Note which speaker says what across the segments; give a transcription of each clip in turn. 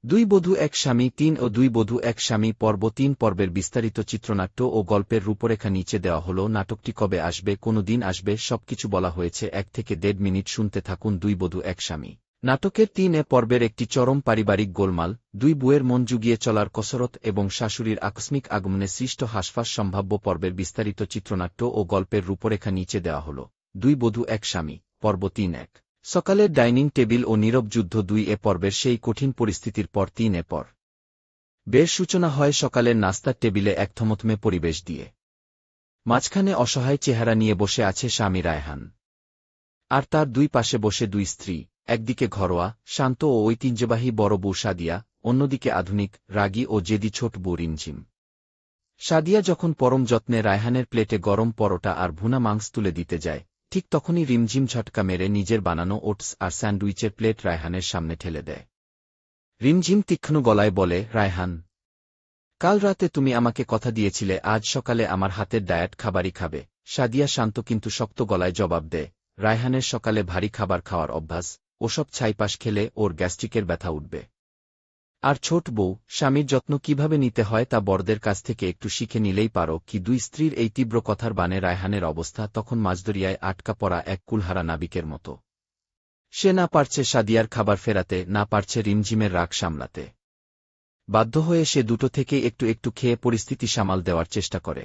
Speaker 1: দুই বধূ এক স্বামী ৩ ও দুই বধূ এক স্বামী পর্ব ৩ পর্বের বিস্তারিত চিত্রনাট্য ও গল্পের রূপরেখা নিচে দেওয়া হল। নাটকটি কবে আসবে, কোনো দিন আসবে, সবকিছু বলা হয়েছে। ১ থেকে ১.৫ মিনিট শুনতে থাকুন। দুই বধূ এক স্বামী নাটকের ৩ পর্বের একটি চরম পারিবারিক গোলমাল, দুই বউয়ের মন জুগিয়ে চলার কসরত এবং শাশুড়ির আকস্মিক আগমনে সৃষ্ট হাসফাস। সম্ভাব্য পর্বের বিস্তারিত চিত্রনাট্য ও গল্পের রূপরেখা নিচে দেওয়া হল। দুই বধূ এক স্বামী পর্ব ৩ সকালের ডাইনিং টেবিল ও নীরব যুদ্ধ। ২ পর্বের সেই কঠিন পরিস্থিতির পর ৩ পর বের সূচনা হয় সকালের নাস্তার টেবিলে এক থমথমে পরিবেশ দিয়ে। মাঝখানে অসহায় চেহারা নিয়ে বসে আছে স্বামী রায়হান, আর তার দুই পাশে বসে দুই স্ত্রী। একদিকে ঘরোয়া, শান্ত ও ঐতিহ্যবাহী বড় বউ সাদিয়া, অন্যদিকে আধুনিক, রাগী ও জেদি ছোট বউ রিমঝিম। সাদিয়া যখন পরম যত্নে রায়হানের প্লেটে গরম পরোটা আর ভুনা মাংস তুলে দিতে যায়, ঠিক তখনই রিমঝিম ঝটকা মেরে নিজের বানানো ওটস আর স্যান্ডউইচের প্লেট রায়হানের সামনে ঠেলে দেয়। রিমঝিম তীক্ষ্ণ গলায় বলে, রায়হান, কাল রাতে তুমি আমাকে কথা দিয়েছিলে আজ সকালে আমার হাতের ডায়েট খাবারই খাবে। সাদিয়া শান্ত কিন্তু শক্ত গলায় জবাব দেয়, রায়হানের সকালে ভারী খাবার খাওয়ার অভ্যাস, ওসব ছাইপাশ খেলে ওর গ্যাস্ট্রিকের ব্যথা উঠবে। আর ছোট বউ, স্বামীর যত্ন কিভাবে নিতে হয় তা বড়দের কাছ থেকে একটু শিখে নিলেই পারো। কি দুই স্ত্রীর এই তীব্র কথার বানে রায়হানের অবস্থা তখন মাঝদরিয়ায় আটকা পড়া এক কুলহারা নাবিকের মতো। সে না পারছে সাদিয়ার খাবার ফেরাতে, না পারছে রিমঝিমের রাগ সামলাতে। বাধ্য হয়ে সে দুটো থেকেই একটু একটু খেয়ে পরিস্থিতি সামাল দেওয়ার চেষ্টা করে।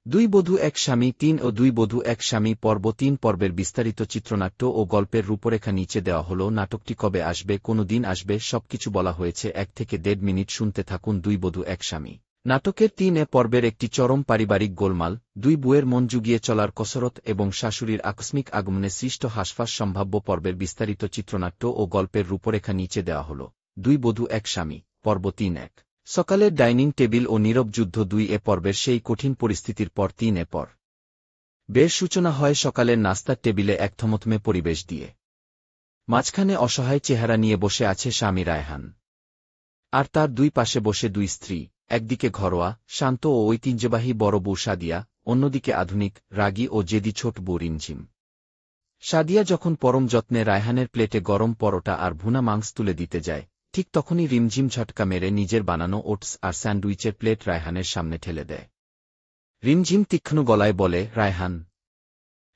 Speaker 1: দুই বধূ এক স্বামী ৩ ও দুই বধূ এক স্বামী পর্ব ৩ পর্বের বিস্তারিত চিত্রনাট্য ও গল্পের রূপরেখা নিচে দেওয়া হল। নাটকটি কবে আসবে, কোনো দিন আসবে, সবকিছু বলা হয়েছে। ১ থেকে ১.৫ মিনিট শুনতে থাকুন। দুই বধূ এক স্বামী নাটকের ৩ পর্বের একটি চরম পারিবারিক গোলমাল, দুই বউয়ের মন জুগিয়ে চলার কসরত এবং শাশুড়ির আকস্মিক আগমনে সৃষ্ট হাসফাস। সম্ভাব্য পর্বের বিস্তারিত চিত্রনাট্য ও গল্পের রূপরেখা নিচে দেওয়া হল। দুই বধূ এক স্বামী পর্ব ৩ সকালের ডাইনিং টেবিল ও নীরব যুদ্ধ। ২ পর্বের সেই কঠিন পরিস্থিতির পর ৩ পর বের সূচনা হয় সকালের নাস্তার টেবিলে এক থমথমে পরিবেশ দিয়ে। মাঝখানে অসহায় চেহারা নিয়ে বসে আছে স্বামী রায়হান, আর তার দুই পাশে বসে দুই স্ত্রী। একদিকে ঘরোয়া, শান্ত ও ঐতিহ্যবাহী বড় বউ সাদিয়া, অন্যদিকে আধুনিক, রাগী ও জেদি ছোট বউ রিমঝিম। সাদিয়া যখন পরম যত্নে রায়হানের প্লেটে গরম পরোটা আর ভুনা মাংস তুলে দিতে যায়, ঠিক তখনই রিমঝিম ঝটকা মেরে নিজের বানানো ওটস আর স্যান্ডউইচের প্লেট রায়হানের সামনে ঠেলে দেয়। রিমঝিম তীক্ষ্ণ গলায় বলে, রায়হান,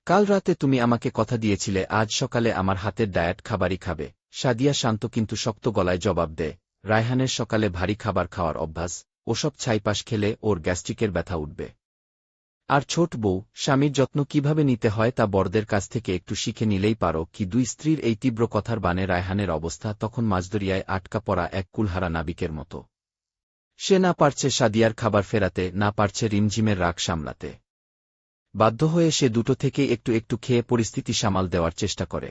Speaker 1: কাল রাতে তুমি আমাকে কথা দিয়েছিলে আজ সকালে আমার হাতের ডায়েট খাবারই খাবে। সাদিয়া শান্ত কিন্তু শক্ত গলায় জবাব দেয়, রায়হানের সকালে ভারী খাবার খাওয়ার অভ্যাস, ওসব ছাইপাশ খেলে ওর গ্যাস্ট্রিকের ব্যথা উঠবে। আর ছোট বউ, স্বামীর যত্ন কিভাবে নিতে হয় তা বড়দের কাছ থেকে একটু শিখে নিলেই পারো। কি দুই স্ত্রীর এই তীব্র কথার বানে রায়হানের অবস্থা তখন মাঝদরিয়ায় আটকা পড়া এক কুলহারা নাবিকের মতো। সে না পারছে সাদিয়ার খাবার ফেরাতে, না পারছে রিমঝিমের রাগ সামলাতে। বাধ্য হয়ে সে দুটো থেকেই একটু একটু খেয়ে পরিস্থিতি সামাল দেওয়ার চেষ্টা করে।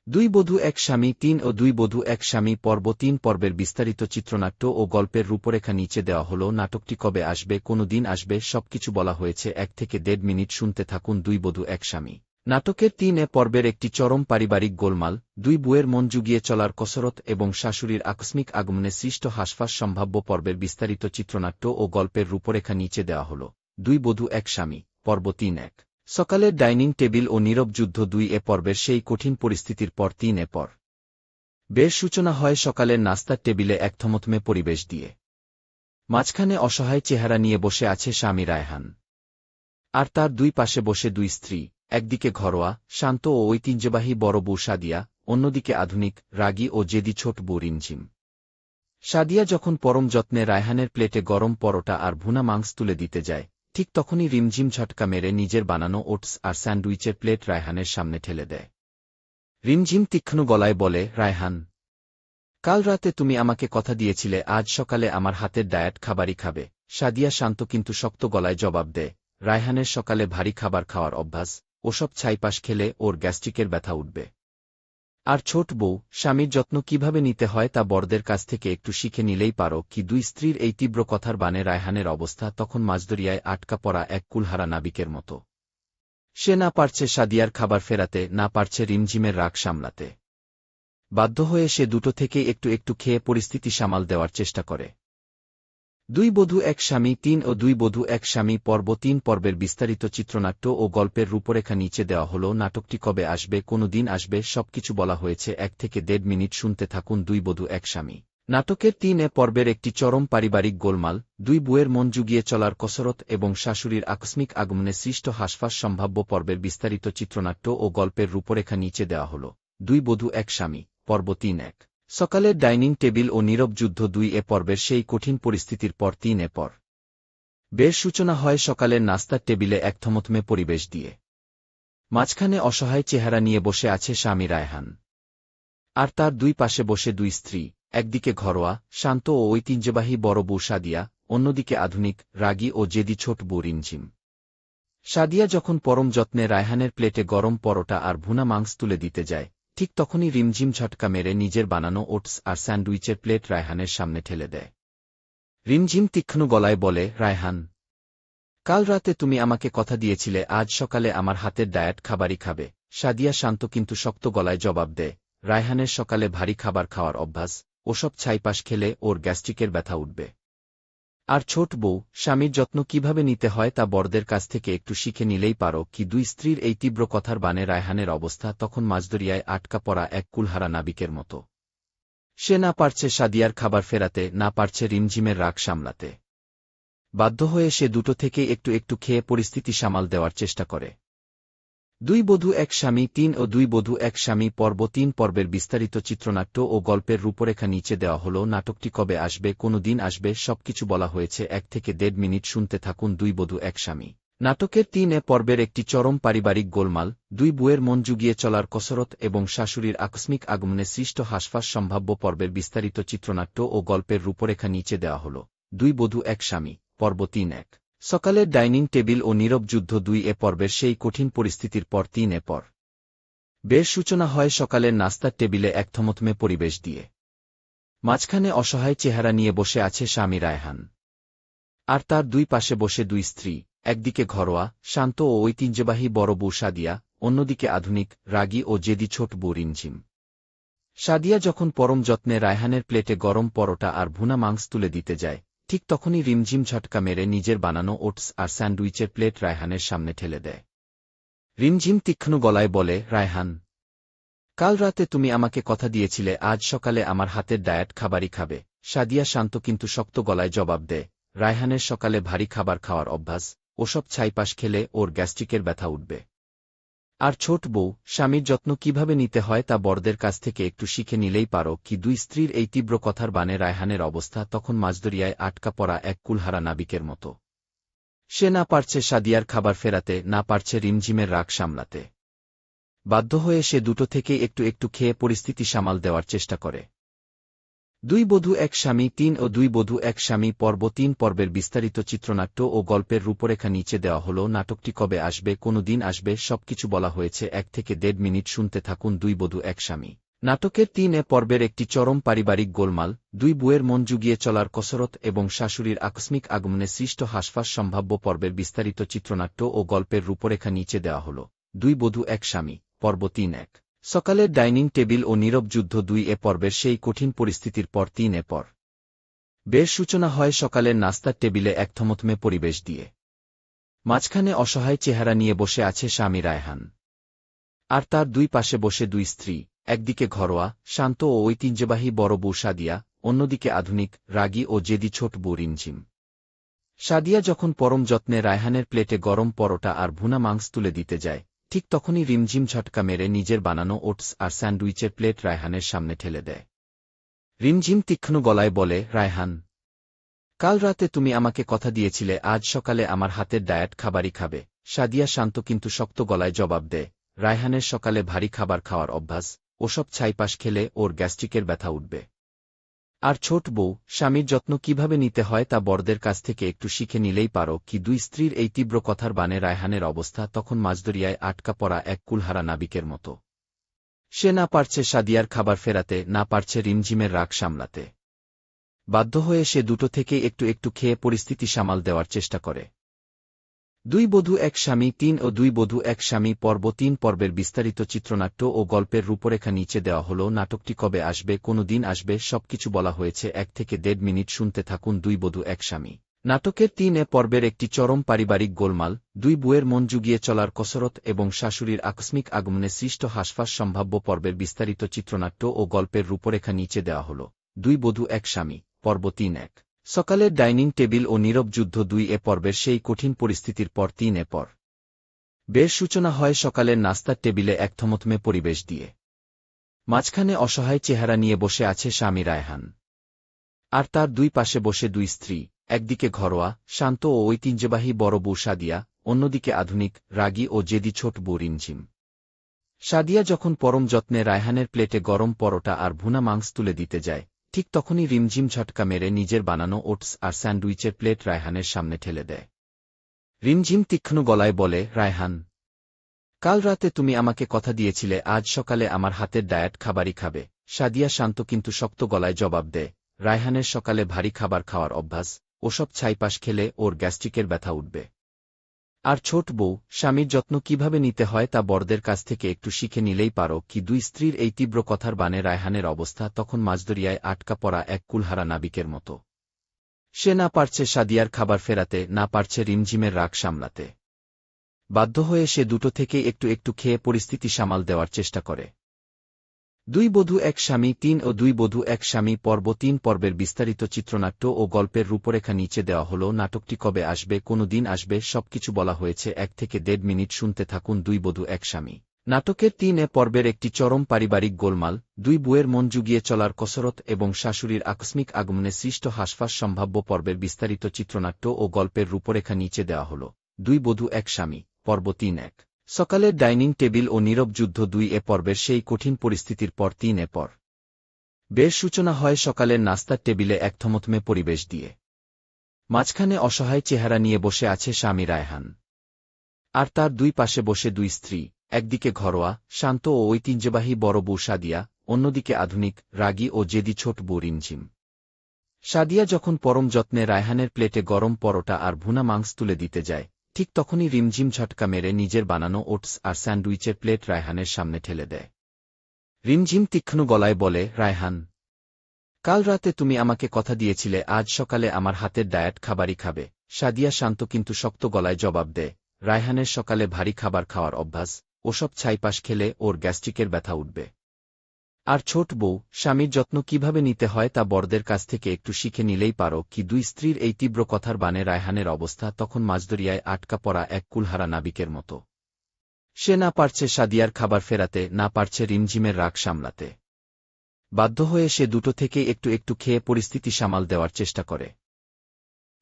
Speaker 1: দুই বধূ এক স্বামী ৩ ও দুই বধূ এক স্বামী পর্ব ৩ পর্বের বিস্তারিত চিত্রনাট্য ও গল্পের রূপরেখা নিচে দেওয়া হল। নাটকটি কবে আসবে, কোনো দিন আসবে, সবকিছু বলা হয়েছে। ১ থেকে ১.৫ মিনিট শুনতে থাকুন। দুই বধূ এক স্বামী নাটকের ৩ পর্বের একটি চরম পারিবারিক গোলমাল, দুই বউয়ের মন জুগিয়ে চলার কসরত এবং শাশুড়ির আকস্মিক আগমনে সৃষ্ট হাসফাস। সম্ভাব্য পর্বের বিস্তারিত চিত্রনাট্য ও গল্পের রূপরেখা নিচে দেওয়া হল। দুই বধূ এক স্বামী পর্ব ৩ সকালের ডাইনিং টেবিল ও নীরব যুদ্ধ। ২ পর্বের সেই কঠিন পরিস্থিতির পর ৩ পর বের সূচনা হয় সকালের নাস্তার টেবিলে এক থমথমে পরিবেশ দিয়ে। মাঝখানে অসহায় চেহারা নিয়ে বসে আছে স্বামী রায়হান, আর তার দুই পাশে বসে দুই স্ত্রী। একদিকে ঘরোয়া, শান্ত ও ঐতিহ্যবাহী বড় বউ সাদিয়া, অন্যদিকে আধুনিক, রাগী ও জেদি ছোট বউ রিমঝিম। সাদিয়া যখন পরম যত্নে রায়হানের প্লেটে গরম পরোটা আর ভুনা মাংস তুলে দিতে যায়, ঠিক তখনই রিমঝিম ঝটকা মেরে নিজের বানানো ওটস আর স্যান্ডউইচের প্লেট রায়হানের সামনে ঠেলে দেয়। রিমঝিম তীক্ষ্ণ গলায় বলে, রায়হান, কাল রাতে তুমি আমাকে কথা দিয়েছিলে আজ সকালে আমার হাতের ডায়েট খাবারই খাবে। সাদিয়া শান্ত কিন্তু শক্ত গলায় জবাব দেয়, রায়হানের সকালে ভারী খাবার খাওয়ার অভ্যাস, ওসব ছাইপাশ খেলে ওর গ্যাস্ট্রিকের ব্যথা উঠবে। আর ছোট বউ, স্বামীর যত্ন কিভাবে নিতে হয় তা বড়দের কাছ থেকে একটু শিখে নিলেই পারো। কি দুই স্ত্রীর এই তীব্র কথার বানে রায়হানের অবস্থা তখন মাঝদরিয়ায় আটকা পড়া এক কুলহারা নাবিকের মতো। সে না পারছে সাদিয়ার খাবার ফেরাতে, না পারছে রিমঝিমের রাগ সামলাতে। বাধ্য হয়ে সে দুটো থেকেই একটু একটু খেয়ে পরিস্থিতি সামাল দেওয়ার চেষ্টা করে। দুই বধূ এক স্বামী ৩ ও দুই বধূ এক স্বামী পর্ব ৩ পর্বের বিস্তারিত চিত্রনাট্য ও গল্পের রূপরেখা নিচে দেওয়া হল। নাটকটি কবে আসবে, কোনো দিন আসবে, সবকিছু বলা হয়েছে। ১ থেকে ১.৫ মিনিট শুনতে থাকুন। দুই বধূ এক স্বামী নাটকের ৩ পর্বের একটি চরম পারিবারিক গোলমাল, দুই বুয়ের মন জুগিয়ে চলার কসরত এবং শাশুড়ির আকস্মিক আগমনে সৃষ্ট হাসফাস। সম্ভাব্য পর্বের বিস্তারিত চিত্রনাট্য ও গল্পের রূপরেখা নিচে দেওয়া হল। দুই বধূ এক স্বামী পর্ব ৩ সকালের ডাইনিং টেবিল ও নীরব যুদ্ধ। ২ পর্বের সেই কঠিন পরিস্থিতির পর ৩ পর বের সূচনা হয় সকালের নাস্তার টেবিলে এক থমথমে পরিবেশ দিয়ে। মাঝখানে অসহায় চেহারা নিয়ে বসে আছে স্বামী রায়হান, আর তার দুই পাশে বসে দুই স্ত্রী। একদিকে ঘরোয়া, শান্ত ও ঐতিহ্যবাহী বড় বউ সাদিয়া, অন্যদিকে আধুনিক, রাগী ও জেদি ছোট বউ রিমঝিম। সাদিয়া যখন পরম যত্নে রায়হানের প্লেটে গরম পরোটা আর ভুনা মাংস তুলে দিতে যায়, ঠিক তখনই রিমঝিম ঝটকা মেরে নিজের বানানো ওটস আর স্যান্ডউইচের প্লেট রায়হানের সামনে ঠেলে দেয়। রিমঝিম তীক্ষ্ণ গলায় বলে, রায়হান, কাল রাতে তুমি আমাকে কথা দিয়েছিলে আজ সকালে আমার হাতের ডায়েট খাবারই খাবে। সাদিয়া শান্ত কিন্তু শক্ত গলায় জবাব দেয়, রায়হানের সকালে ভারী খাবার খাওয়ার অভ্যাস, ওসব ছাইপাশ খেলে ওর গ্যাস্ট্রিকের ব্যথা উঠবে। আর ছোট বউ, স্বামীর যত্ন কিভাবে নিতে হয় তা বড়দের কাছ থেকে একটু শিখে নিলেই পারো। কি দুই স্ত্রীর এই তীব্র কথার বানে রায়হানের অবস্থা তখন মাঝদরিয়ায় আটকা পড়া এক কুলহারা নাবিকের মতো। সে না পারছে সাদিয়ার খাবার ফেরাতে, না পারছে রিমঝিমের রাগ সামলাতে। বাধ্য হয়ে সে দুটো থেকেই একটু একটু খেয়ে পরিস্থিতি সামাল দেওয়ার চেষ্টা করে। দুই বধূ এক স্বামী ৩ ও দুই বধূ এক স্বামী পর্ব ৩ পর্বের বিস্তারিত চিত্রনাট্য ও গল্পের রূপরেখা নিচে দেওয়া হল। নাটকটি কবে আসবে, কোনো দিন আসবে, সবকিছু বলা হয়েছে। ১ থেকে ১.৫ মিনিট শুনতে থাকুন। দুই বধূ এক স্বামী নাটকের ৩ পর্বের একটি চরম পারিবারিক গোলমাল, দুই বুয়ের মন জুগিয়ে চলার কসরত এবং শাশুড়ির আকস্মিক আগমনে সৃষ্ট হাসফাস। সম্ভাব্য পর্বের বিস্তারিত চিত্রনাট্য ও গল্পের রূপরেখা নিচে দেওয়া হল। দুই বধূ এক স্বামী পর্ব ৩ সকালের ডাইনিং টেবিল ও নীরব যুদ্ধ। ২ পর্বের সেই কঠিন পরিস্থিতির পর ৩ পর বের সূচনা হয় সকালের নাস্তার টেবিলে এক থমথমে পরিবেশ দিয়ে। মাঝখানে অসহায় চেহারা নিয়ে বসে আছে স্বামী রায়হান, আর তার দুই পাশে বসে দুই স্ত্রী। একদিকে ঘরোয়া, শান্ত ও ঐতিহ্যবাহী বড় বউ সাদিয়া, অন্যদিকে আধুনিক, রাগী ও জেদি ছোট বউ রিমঝিম। সাদিয়া যখন পরম যত্নে রায়হানের প্লেটে গরম পরোটা আর ভুনা মাংস তুলে দিতে যায়, ঠিক তখনই রিমঝিম ঝটকা মেরে নিজের বানানো ওটস আর স্যান্ডউইচের প্লেট রায়হানের সামনে ঠেলে দেয়। রিমঝিম তীক্ষ্ণ গলায় বলে, রায়হান, কাল রাতে তুমি আমাকে কথা দিয়েছিলে আজ সকালে আমার হাতের ডায়েট খাবারই খাবে। সাদিয়া শান্ত কিন্তু শক্ত গলায় জবাব দেয়, রায়হানের সকালে ভারী খাবার খাওয়ার অভ্যাস, ওসব ছাইপাশ খেলে ওর গ্যাস্ট্রিকের ব্যথা উঠবে। আর ছোট বউ, স্বামীর যত্ন কিভাবে নিতে হয় তা বড়দের কাছ থেকে একটু শিখে নিলেই পারো। কি দুই স্ত্রীর এই তীব্র কথার বানে রায়হানের অবস্থা তখন মাঝদরিয়ায় আটকা পড়া এক কুলহারা নাবিকের মতো। সে না পারছে সাদিয়ার খাবার ফেরাতে, না পারছে রিমঝিমের রাগ সামলাতে। বাধ্য হয়ে সে দুটো থেকেই একটু একটু খেয়ে পরিস্থিতি সামাল দেওয়ার চেষ্টা করে। দুই বধূ এক স্বামী ৩ ও দুই বধূ এক স্বামী পর্ব ৩ পর্বের বিস্তারিত চিত্রনাট্য ও গল্পের রূপরেখা নিচে দেওয়া হল। নাটকটি কবে আসবে, কোনো দিন আসবে, সবকিছু বলা হয়েছে। ১ থেকে ১.৫ মিনিট শুনতে থাকুন। দুই বধূ এক স্বামী নাটকের ৩ পর্বের একটি চরম পারিবারিক গোলমাল, দুই বুয়ের মন জুগিয়ে চলার কসরত এবং শাশুড়ির আকস্মিক আগমনে সৃষ্ট হাসফাস। সম্ভাব্য পর্বের বিস্তারিত চিত্রনাট্য ও গল্পের রূপরেখা নিচে দেওয়া হল। দুই বধূ এক স্বামী পর্ব ৩ সকালের ডাইনিং টেবিল ও নীরব যুদ্ধ। ২ পর্বের সেই কঠিন পরিস্থিতির পর ৩ পর বের সূচনা হয় সকালের নাস্তার টেবিলে এক থমথমে পরিবেশ দিয়ে। মাঝখানে অসহায় চেহারা নিয়ে বসে আছে স্বামী রায়হান, আর তার দুই পাশে বসে দুই স্ত্রী। একদিকে ঘরোয়া, শান্ত ও ঐতিহ্যবাহী বড় বউ সাদিয়া, অন্যদিকে আধুনিক, রাগী ও জেদি ছোট বউ রিমঝিম। সাদিয়া যখন পরম যত্নে রায়হানের প্লেটে গরম পরোটা আর ভুনা মাংস তুলে দিতে যায়, ঠিক তখনই রিমঝিম ঝটকা মেরে নিজের বানানো ওটস আর স্যান্ডউইচের প্লেট রায়হানের সামনে ঠেলে দেয়। রিমঝিম তীক্ষ্ণ গলায় বলে, রায়হান, কাল রাতে তুমি আমাকে কথা দিয়েছিলে আজ সকালে আমার হাতের ডায়েট খাবারই খাবে। সাদিয়া শান্ত কিন্তু শক্ত গলায় জবাব দেয়, রায়হানের সকালে ভারী খাবার খাওয়ার অভ্যাস, ওসব ছাইপাশ খেলে ওর গ্যাস্ট্রিকের ব্যথা উঠবে। আর ছোট বউ, স্বামীর যত্ন কিভাবে নিতে হয় তা বড়দের কাছ থেকে একটু শিখে নিলেই পারো। কি দুই স্ত্রীর এই তীব্র কথার বানে রায়হানের অবস্থা তখন মাঝদরিয়ায় আটকা পড়া এক কুলহারা নাবিকের মতো। সে না পারছে সাদিয়ার খাবার ফেরাতে, না পারছে রিমঝিমের রাগ সামলাতে। বাধ্য হয়ে সে দুটো থেকেই একটু একটু খেয়ে পরিস্থিতি সামাল দেওয়ার চেষ্টা করে। দুই বধূ এক স্বামী ৩ ও দুই বধূ এক স্বামী পর্ব ৩ পর্বের বিস্তারিত চিত্রনাট্য ও গল্পের রূপরেখা নিচে দেওয়া হল। নাটকটি কবে আসবে, কোনো দিন আসবে, সবকিছু বলা হয়েছে। ১ থেকে ১.৫ মিনিট শুনতে থাকুন। দুই বধূ এক স্বামী নাটকের ৩ পর্বের একটি চরম পারিবারিক গোলমাল, দুই বুয়ের মন জুগিয়ে চলার কসরত এবং শাশুড়ির আকস্মিক আগমনে সৃষ্ট হাসফাস সম্ভাব্য পর্বের বিস্তারিত চিত্রনাট্য ও গল্পের রূপরেখা নিচে দেওয়া হল। দুই বধূ এক স্বামী পর্ব ৩ সকালের ডাইনিং টেবিল ও নীরব যুদ্ধ ২ পর্বের সেই কঠিন পরিস্থিতির পর ৩ পর বের সূচনা হয় সকালের নাস্তার টেবিলে এক থমথমে পরিবেশ দিয়ে। মাঝখানে অসহায় চেহারা নিয়ে বসে আছে স্বামী রায়হান, আর তার দুই পাশে বসে দুই স্ত্রী, একদিকে ঘরোয়া, শান্ত ও ঐতিহ্যবাহী বড় বউ সাদিয়া, অন্যদিকে আধুনিক, রাগী ও জেদি ছোট বউ রিমঝিম। সাদিয়া যখন পরম যত্নে রায়হানের প্লেটে গরম পরোটা আর ভুনা মাংস তুলে দিতে যায়, ঠিক তখনই রিমঝিম ঝটকা মেরে নিজের বানানো ওটস আর স্যান্ডউইচের প্লেট রায়হানের সামনে ঠেলে দেয়। রিমঝিম তীক্ষ্ণ গলায় বলে, রায়হান, কাল রাতে তুমি আমাকে কথা দিয়েছিলে আজ সকালে আমার হাতের ডায়েট খাবারই খাবে। সাদিয়া শান্ত কিন্তু শক্ত গলায় জবাব দেয়, রায়হানের সকালে ভারী খাবার খাওয়ার অভ্যাস, ওসব ছাইপাশ খেলে ওর গ্যাস্ট্রিকের ব্যথা উঠবে। আর ছোট বউ, স্বামীর যত্ন কিভাবে নিতে হয় তা বড়দের কাছ থেকে একটু শিখে নিলেই পারো। কি দুই স্ত্রীর এই তীব্র কথার বানে রায়হানের অবস্থা তখন মাঝদরিয়ায় আটকা পড়া এক কুলহারা নাবিকের মতো। সে না পারছে সাদিয়ার খাবার ফেরাতে, না পারছে রিমঝিমের রাগ সামলাতে। বাধ্য হয়ে সে দুটো থেকে একটু একটু খেয়ে পরিস্থিতি সামাল দেওয়ার চেষ্টা করে। দুই বধূ এক স্বামী ৩ ও দুই বধূ এক স্বামী পর্ব ৩ পর্বের বিস্তারিত চিত্রনাট্য ও গল্পের রূপরেখা নিচে দেওয়া হল। নাটকটি কবে আসবে, কোনো দিন আসবে, সবকিছু বলা হয়েছে। ১ থেকে ১.৫ মিনিট শুনতে থাকুন। দুই বধূ এক স্বামী নাটকের ৩ পর্বের একটি চরম পারিবারিক গোলমাল, দুই বুয়ের মন জুগিয়ে চলার কসরত এবং শাশুড়ির আকস্মিক আগমনে সৃষ্ট হাসফাস সম্ভাব্য পর্বের বিস্তারিত চিত্রনাট্য ও গল্পের রূপরেখা নিচে দেওয়া হল। দুই বধূ এক স্বামী পর্ব ৩ সকালের ডাইনিং টেবিল ও নীরব যুদ্ধ ২ পর্বের সেই কঠিন পরিস্থিতির পর ৩ পর বের সূচনা হয় সকালের নাস্তার টেবিলে এক থমথমে পরিবেশ দিয়ে। মাঝখানে অসহায় চেহারা নিয়ে বসে আছে স্বামী রায়হান, আর তার দুই পাশে বসে দুই স্ত্রী, একদিকে ঘরোয়া, শান্ত ও ঐতিহ্যবাহী বড় বউ সাদিয়া, অন্যদিকে আধুনিক, রাগী ও জেদি ছোট বউ রিমঝিম। সাদিয়া যখন পরম যত্নে রায়হানের প্লেটে গরম পরোটা আর ভুনা মাংস তুলে দিতে যায়, ঠিক তখনই রিমঝিম ঝটকা মেরে নিজের বানানো ওটস আর স্যান্ডউইচের প্লেট রায়হানের সামনে ঠেলে দেয়। রিমঝিম তীক্ষ্ণ গলায় বলে, রায়হান, কাল রাতে তুমি আমাকে কথা দিয়েছিলে আজ সকালে আমার হাতের ডায়েট খাবারই খাবে। সাদিয়া শান্ত কিন্তু শক্ত গলায় জবাব দেয়, রায়হানের সকালে ভারী খাবার খাওয়ার অভ্যাস, ওসব ছাইপাশ খেলে ওর গ্যাস্ট্রিকের ব্যথা উঠবে। আর ছোট বউ, স্বামীর যত্ন কিভাবে নিতে হয় তা বড়দের কাছ থেকে একটু শিখে নিলেই পারো। কি দুই স্ত্রীর এই তীব্র কথার বানে রায়হানের অবস্থা তখন মাঝদরিয়ায় আটকা পড়া এক কুলহারা নাবিকের মতো। সে না পারছে সাদিয়ার খাবার ফেরাতে, না পারছে রিমঝিমের রাগ সামলাতে। বাধ্য হয়ে সে দুটো থেকে একটু একটু খেয়ে পরিস্থিতি সামাল দেওয়ার চেষ্টা করে।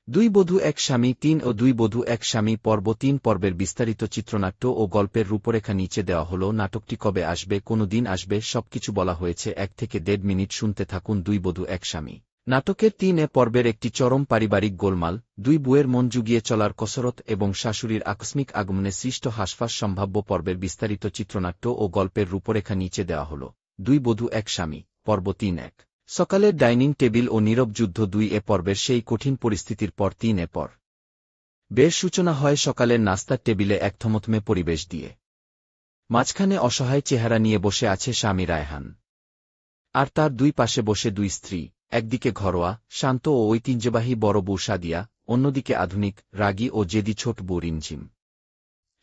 Speaker 1: দুই বধূ এক স্বামী ৩ ও দুই বধূ এক স্বামী পর্ব ৩ পর্বের বিস্তারিত চিত্রনাট্য ও গল্পের রূপরেখা নিচে দেওয়া হল। নাটকটি কবে আসবে, কোনো দিন আসবে, সবকিছু বলা হয়েছে। ১ থেকে ১.৫ মিনিট শুনতে থাকুন। দুই বধূ এক স্বামী নাটকের ৩ পর্বের একটি চরম পারিবারিক গোলমাল, দুই বুয়ের মন জুগিয়ে চলার কসরত এবং শাশুড়ির আকস্মিক আগমনে সৃষ্ট হাসফাস সম্ভাব্য পর্বের বিস্তারিত চিত্রনাট্য ও গল্পের রূপরেখা নিচে দেওয়া হল। দুই বধূ এক স্বামী পর্ব ৩ সকালের ডাইনিং টেবিল ও নীরব যুদ্ধ ২ পর্বের সেই কঠিন পরিস্থিতির পর ৩ পর বের সূচনা হয় সকালের নাস্তার টেবিলে এক থমথমে পরিবেশ দিয়ে। মাঝখানে অসহায় চেহারা নিয়ে বসে আছে স্বামী রায়হান, আর তার দুই পাশে বসে দুই স্ত্রী, একদিকে ঘরোয়া, শান্ত ও ঐতিহ্যবাহী বড় বউ সাদিয়া, অন্যদিকে আধুনিক, রাগী ও জেদি ছোট বউ রিমঝিম।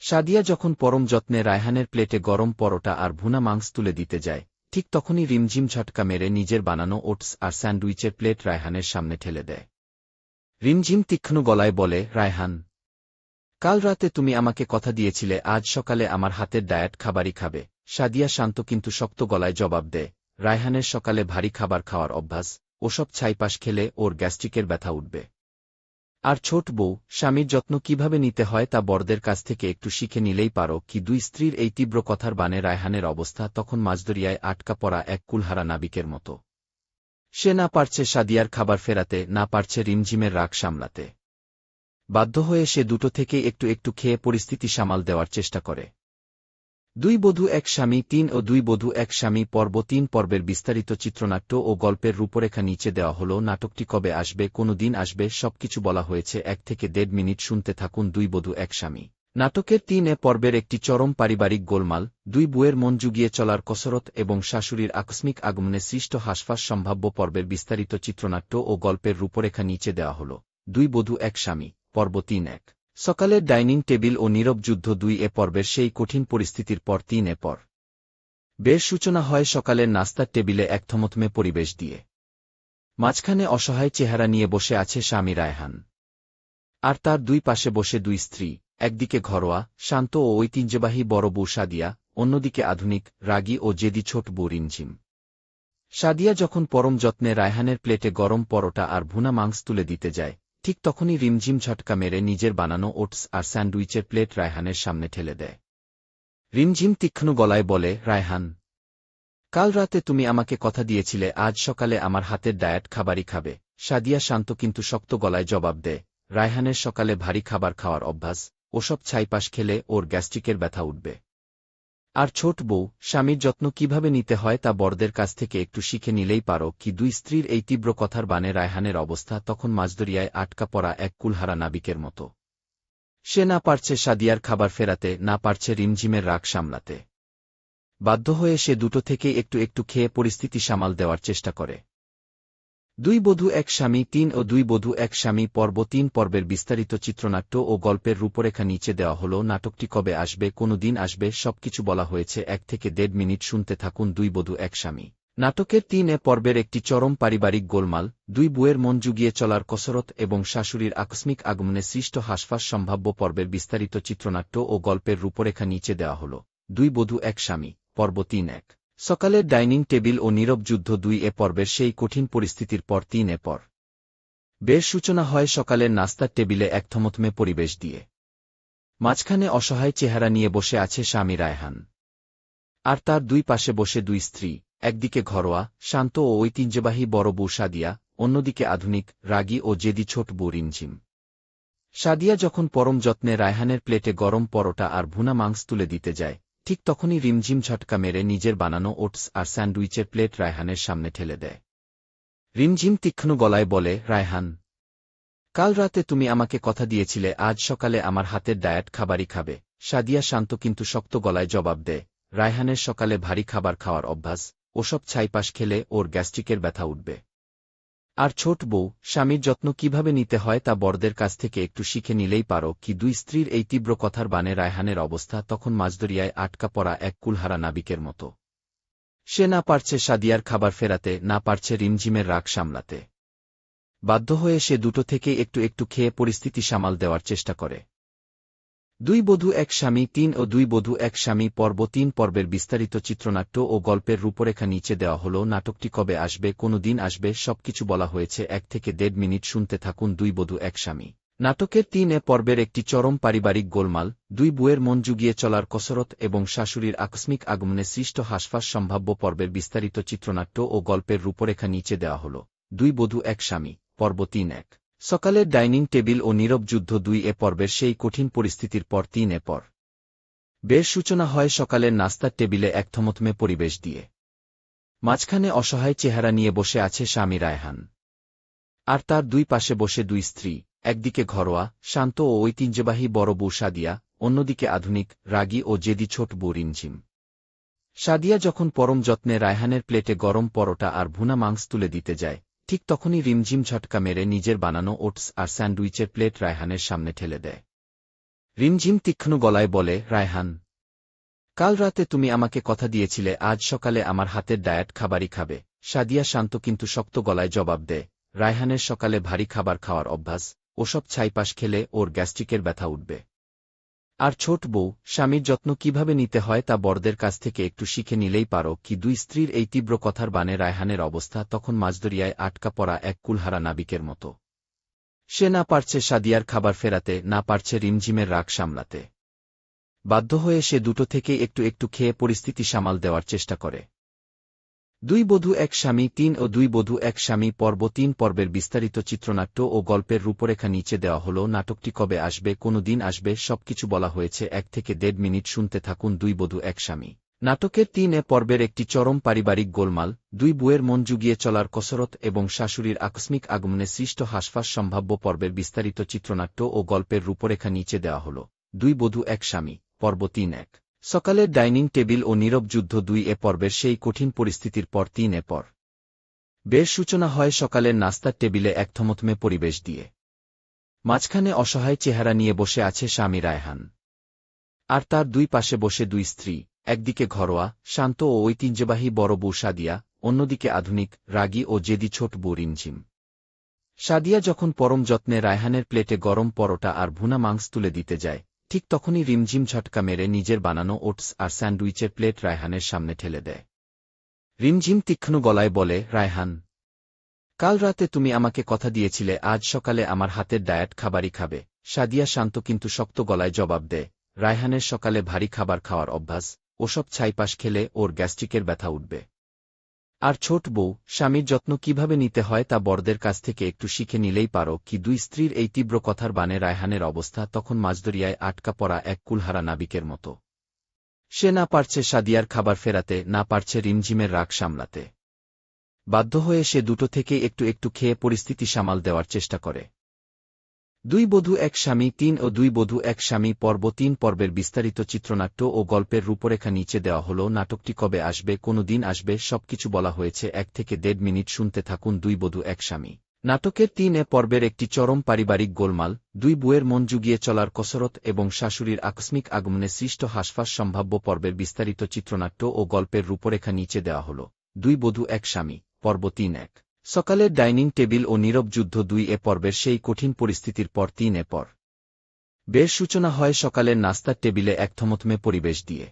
Speaker 1: সাদিয়া যখন পরম যত্নে রায়হানের প্লেটে গরম পরোটা আর ভুনা মাংস তুলে দিতে যায়, ঠিক তখনই রিমঝিম ঝটকা মেরে নিজের বানানো ওটস আর স্যান্ডউইচের প্লেট রায়হানের সামনে ঠেলে দেয়। রিমঝিম তীক্ষ্ণ গলায় বলে, রায়হান, কাল রাতে তুমি আমাকে কথা দিয়েছিলে আজ সকালে আমার হাতের ডায়েট খাবারই খাবে। সাদিয়া শান্ত কিন্তু শক্ত গলায় জবাব দেয়, রায়হানের সকালে ভারী খাবার খাওয়ার অভ্যাস, ওসব ছাইপাশ খেলে ওর গ্যাস্ট্রিকের ব্যথা উঠবে। আর ছোট বউ, স্বামীর যত্ন কিভাবে নিতে হয় তা বড়দের কাছ থেকে একটু শিখে নিলেই পারো। কি দুই স্ত্রীর এই তীব্র কথার বানে রায়হানের অবস্থা তখন মাঝদরিয়ায় আটকা পড়া এক কুলহারা নাবিকের মতো। সে না পারছে সাদিয়ার খাবার ফেরাতে, না পারছে রিমঝিমের রাগ সামলাতে। বাধ্য হয়ে সে দুটো থেকে একটু একটু খেয়ে পরিস্থিতি সামাল দেওয়ার চেষ্টা করে। দুই বধূ এক স্বামী ৩ ও দুই বধূ এক স্বামী পর্ব ৩ পর্বের বিস্তারিত চিত্রনাট্য ও গল্পের রূপরেখা নিচে দেওয়া হল। নাটকটি কবে আসবে, কোনো দিন আসবে, সবকিছু বলা হয়েছে। ১ থেকে ১.৫ মিনিট শুনতে থাকুন। দুই বধূ এক স্বামী নাটকের ৩ পর্বের একটি চরম পারিবারিক গোলমাল, দুই বুয়ের মন জুগিয়ে চলার কসরত এবং শাশুড়ির আকস্মিক আগমনে সৃষ্ট হাসফাস সম্ভাব্য পর্বের বিস্তারিত চিত্রনাট্য ও গল্পের রূপরেখা নিচে দেওয়া হল। দুই বধূ এক স্বামী পর্ব ৩ সকালের ডাইনিং টেবিল ও নীরব যুদ্ধ ২ পর্বের সেই কঠিন পরিস্থিতির পর ৩ পর বের সূচনা হয় সকালের নাস্তার টেবিলে এক থমথমে পরিবেশ দিয়ে। মাঝখানে অসহায় চেহারা নিয়ে বসে আছে স্বামী রায়হান, আর তার দুই পাশে বসে দুই স্ত্রী, একদিকে ঘরোয়া, শান্ত ও ঐতিহ্যবাহী বড় বউ সাদিয়া, অন্যদিকে আধুনিক, রাগী ও জেদি ছোট বউ রিমঝিম। সাদিয়া যখন পরম যত্নে রায়হানের প্লেটে গরম পরোটা আর ভুনা মাংস তুলে দিতে যায়, ঠিক তখনই রিমঝিম ঝটকা মেরে নিজের বানানো ওটস আর স্যান্ডউইচের প্লেট রায়হানের সামনে ঠেলে দেয়। রিমঝিম তীক্ষ্ণ গলায় বলে, রায়হান, কাল রাতে তুমি আমাকে কথা দিয়েছিলে আজ সকালে আমার হাতের ডায়েট খাবারই খাবে। সাদিয়া শান্ত কিন্তু শক্ত গলায় জবাব দেয়, রায়হানের সকালে ভারী খাবার খাওয়ার অভ্যাস, ওসব ছাইপাশ খেলে ওর গ্যাস্ট্রিকের ব্যথা উঠবে। আর ছোট বউ, স্বামীর যত্ন কিভাবে নিতে হয় তা বড়দের কাছ থেকে একটু শিখে নিলেই পারো কি। দুই স্ত্রীর এই তীব্র কথার বানে রায়হানের অবস্থা তখন মাঝদরিয়ায় আটকা পড়া এক কুলহারা নাবিকের মতো। সে না পারছে সাদিয়ার খাবার ফেরাতে, না পারছে রিমঝিমের রাগ সামলাতে। বাধ্য হয়ে সে দুটো থেকেই একটু একটু খেয়ে পরিস্থিতি সামাল দেওয়ার চেষ্টা করে। দুই বধূ এক স্বামী ৩ ও দুই বধূ এক স্বামী পর্ব ৩ পর্বের বিস্তারিত চিত্রনাট্য ও গল্পের রূপরেখা নিচে দেওয়া হল। নাটকটি কবে আসবে, কোনো দিন আসবে, সবকিছু বলা হয়েছে। ১ থেকে ১.৫ মিনিট শুনতে থাকুন। দুই বধূ এক স্বামী নাটকের ৩ পর্বের একটি চরম পারিবারিক গোলমাল, দুই বুয়ের মন জুগিয়ে চলার কসরত এবং শাশুড়ির আকস্মিক আগমনে সৃষ্ট হাসফাস সম্ভাব্য পর্বের বিস্তারিত চিত্রনাট্য ও গল্পের রূপরেখা নিচে দেওয়া হল। দুই বধূ এক স্বামী পর্ব ৩ সকালের ডাইনিং টেবিল ও নীরব যুদ্ধ ২ পর্বের সেই কঠিন পরিস্থিতির পর ৩ পর বের সূচনা হয় সকালের নাস্তার টেবিলে এক থমথমে পরিবেশ দিয়ে। মাঝখানে অসহায় চেহারা নিয়ে বসে আছে স্বামী রায়হান, আর তার দুই পাশে বসে দুই স্ত্রী, একদিকে ঘরোয়া, শান্ত ও ঐতিহ্যবাহী বড় বউ সাদিয়া, অন্যদিকে আধুনিক, রাগী ও জেদি ছোট বউ রিমঝিম। সাদিয়া যখন পরম যত্নে রায়হানের প্লেটে গরম পরোটা আর ভুনা মাংস তুলে দিতে যায়, ঠিক তখনই রিমঝিম ঝটকা মেরে নিজের বানানো ওটস আর স্যান্ডউইচের প্লেট রায়হানের সামনে ঠেলে দেয়। রিমঝিম তীক্ষ্ণ গলায় বলে, রায়হান, কাল রাতে তুমি আমাকে কথা দিয়েছিলে আজ সকালে আমার হাতের ডায়েট খাবারই খাবে। সাদিয়া শান্ত কিন্তু শক্ত গলায় জবাব দেয়, রায়হানের সকালে ভারী খাবার খাওয়ার অভ্যাস, ওসব ছাইপাশ খেলে ওর গ্যাস্ট্রিকের ব্যথা উঠবে। আর ছোট বউ, স্বামীর যত্ন কিভাবে নিতে হয় তা বড়দের কাছ থেকে একটু শিখে নিলেই পারো কি। দুই স্ত্রীর এই তীব্র কথার বানে রায়হানের অবস্থা তখন মাঝদরিয়ায় আটকা পড়া এক কুলহারা নাবিকের মতো। সে না পারছে সাদিয়ার খাবার ফেরাতে, না পারছে রিমঝিমের রাগ সামলাতে। বাধ্য হয়ে সে দুটো থেকেই একটু একটু খেয়ে পরিস্থিতি সামাল দেওয়ার চেষ্টা করে। দুই বধূ এক স্বামী ৩ ও দুই বধূ এক স্বামী পর্ব ৩ পর্বের বিস্তারিত চিত্রনাট্য ও গল্পের রূপরেখা নিচে দেওয়া হল। নাটকটি কবে আসবে, কোনো দিন আসবে, সবকিছু বলা হয়েছে। ১ থেকে ১.৫ মিনিট শুনতে থাকুন। দুই বধূ এক স্বামী নাটকের ৩ পর্বের একটি চরম পারিবারিক গোলমাল, দুই বুয়ের মন জুগিয়ে চলার কসরত এবং শাশুড়ির আকস্মিক আগমনে সৃষ্ট হাসফাস সম্ভাব্য পর্বের বিস্তারিত চিত্রনাট্য ও গল্পের রূপরেখা নিচে দেওয়া হল। দুই বধূ এক স্বামী পর্ব ৩ সকালের ডাইনিং টেবিল ও নীরব যুদ্ধ ২ পর্বের সেই কঠিন পরিস্থিতির পর ৩ পর বের সূচনা হয় সকালের নাস্তার টেবিলে এক থমথমে পরিবেশ দিয়ে। মাঝখানে অসহায় চেহারা নিয়ে বসে আছে স্বামী রায়হান, আর তার দুই পাশে বসে দুই স্ত্রী, একদিকে ঘরোয়া, শান্ত ও ঐতিহ্যবাহী বড় বউ সাদিয়া, অন্যদিকে আধুনিক, রাগী ও জেদি ছোট বউ রিমঝিম। সাদিয়া যখন পরম যত্নে রায়হানের প্লেটে গরম পরোটা আর ভুনা মাংস তুলে দিতে যায়, ঠিক তখনই রিমঝিম ঝটকা মেরে নিজের বানানো ওটস আর স্যান্ডউইচের প্লেট রায়হানের সামনে ঠেলে দেয়। রিমঝিম তীক্ষ্ণ গলায় বলে, রায়হান, কাল রাতে তুমি আমাকে কথা দিয়েছিলে আজ সকালে আমার হাতের ডায়েট খাবারই খাবে। সাদিয়া শান্ত কিন্তু শক্ত গলায় জবাব দেয়, রায়হানের সকালে ভারী খাবার খাওয়ার অভ্যাস, ওসব ছাইপাশ খেলে ওর গ্যাস্ট্রিকের ব্যথা উঠবে। আর ছোট বউ, স্বামীর যত্ন কিভাবে নিতে হয় তা বড়দের কাছ থেকে একটু শিখে নিলেই পারো কি। দুই স্ত্রীর এই তীব্র কথার বানে রায়হানের অবস্থা তখন মাঝদরিয়ায় আটকা পড়া এক কুলহারা নাবিকের মতো। সে না পারছে সাদিয়ার খাবার ফেরাতে, না পারছে রিমঝিমের রাগ সামলাতে। বাধ্য হয়ে সে দুটো থেকেই একটু একটু খেয়ে পরিস্থিতি সামাল দেওয়ার চেষ্টা করে। দুই বধূ এক স্বামী ৩ ও দুই বধূ এক স্বামী পর্ব ৩ পর্বের বিস্তারিত চিত্রনাট্য ও গল্পের রূপরেখা নিচে দেওয়া হল। নাটকটি কবে আসবে, কোনো দিন আসবে, সবকিছু বলা হয়েছে। ১ থেকে ১.৫ মিনিট শুনতে থাকুন। দুই বধূ এক স্বামী নাটকের ৩ পর্বের একটি চরম পারিবারিক গোলমাল, দুই বুয়ের মন জুগিয়ে চলার কসরত এবং শাশুড়ির আকস্মিক আগমনে সৃষ্ট হাসফাস সম্ভাব্য পর্বের বিস্তারিত চিত্রনাট্য ও গল্পের রূপরেখা নিচে দেওয়া হল। দুই বধূ এক স্বামী পর্ব ৩ সকালের ডাইনিং টেবিল ও নীরব যুদ্ধ ২ পর্বের সেই কঠিন পরিস্থিতির পর ৩ পর বের সূচনা হয় সকালের নাস্তার টেবিলে এক থমথমে পরিবেশ দিয়ে। মাঝখানে অসহায় চেহারা নিয়ে বসে আছে স্বামী রায়হান, আর তার দুই পাশে বসে দুই স্ত্রী, একদিকে ঘরোয়া, শান্ত ও ঐতিহ্যবাহী বড় বউ সাদিয়া, অন্যদিকে আধুনিক, রাগী ও জেদি ছোট বউ রিমঝিম। সাদিয়া যখন পরম যত্নে রায়হানের প্লেটে গরম পরোটা আর ভুনা মাংস তুলে দিতে যায়, ঠিক তখনই রিমঝিম ঝটকা মেরে নিজের বানানো ওটস আর স্যান্ডউইচের প্লেট রায়হানের সামনে ঠেলে দেয়। রিমঝিম তীক্ষ্ণ গলায় বলে, রায়হান, কাল রাতে তুমি আমাকে কথা দিয়েছিলে আজ সকালে আমার হাতের ডায়েট খাবারই খাবে। সাদিয়া শান্ত কিন্তু শক্ত গলায় জবাব দেয়, রায়হানের সকালে ভারী খাবার খাওয়ার অভ্যাস, ওসব ছাইপাশ খেলে ওর গ্যাস্ট্রিকের ব্যথা উঠবে। আর ছোট বউ, স্বামীর যত্ন কিভাবে নিতে হয় তা বড়দের কাছ থেকে একটু শিখে নিলেই পারো। কি দুই স্ত্রীর এই তীব্র কথার বানে রায়হানের অবস্থা তখন মাঝদরিয়ায় আটকা পড়া এক কুলহারা নাবিকের মতো। সে না পারছে সাদিয়ার খাবার ফেরাতে, না পারছে রিমঝিমের রাগ সামলাতে। বাধ্য হয়ে সে দুটো থেকেই একটু একটু খেয়ে পরিস্থিতি সামাল দেওয়ার চেষ্টা করে। দুই বধূ এক স্বামী ৩ ও দুই বধূ এক স্বামী পর্ব ৩ পর্বের বিস্তারিত চিত্রনাট্য ও গল্পের রূপরেখা নিচে দেওয়া হল। নাটকটি কবে আসবে, কোনো দিন আসবে, সবকিছু বলা হয়েছে। ১ থেকে ১.৫ মিনিট শুনতে থাকুন। দুই বধূ এক স্বামী নাটকের ৩ পর্বের একটি চরম পারিবারিক গোলমাল, দুই বুয়ের মন জুগিয়ে চলার কসরত এবং শাশুড়ির আকস্মিক আগমনে সৃষ্ট হাসফাস সম্ভাব্য পর্বের বিস্তারিত চিত্রনাট্য ও গল্পের রূপরেখা নিচে দেওয়া হল। দুই বধূ এক স্বামী পর্ব ৩ সকালের ডাইনিং টেবিল ও নীরব যুদ্ধ ২ পর্বের সেই কঠিন পরিস্থিতির পর ৩ পর বের সূচনা হয় সকালের নাস্তার টেবিলে এক থমথমে পরিবেশ দিয়ে।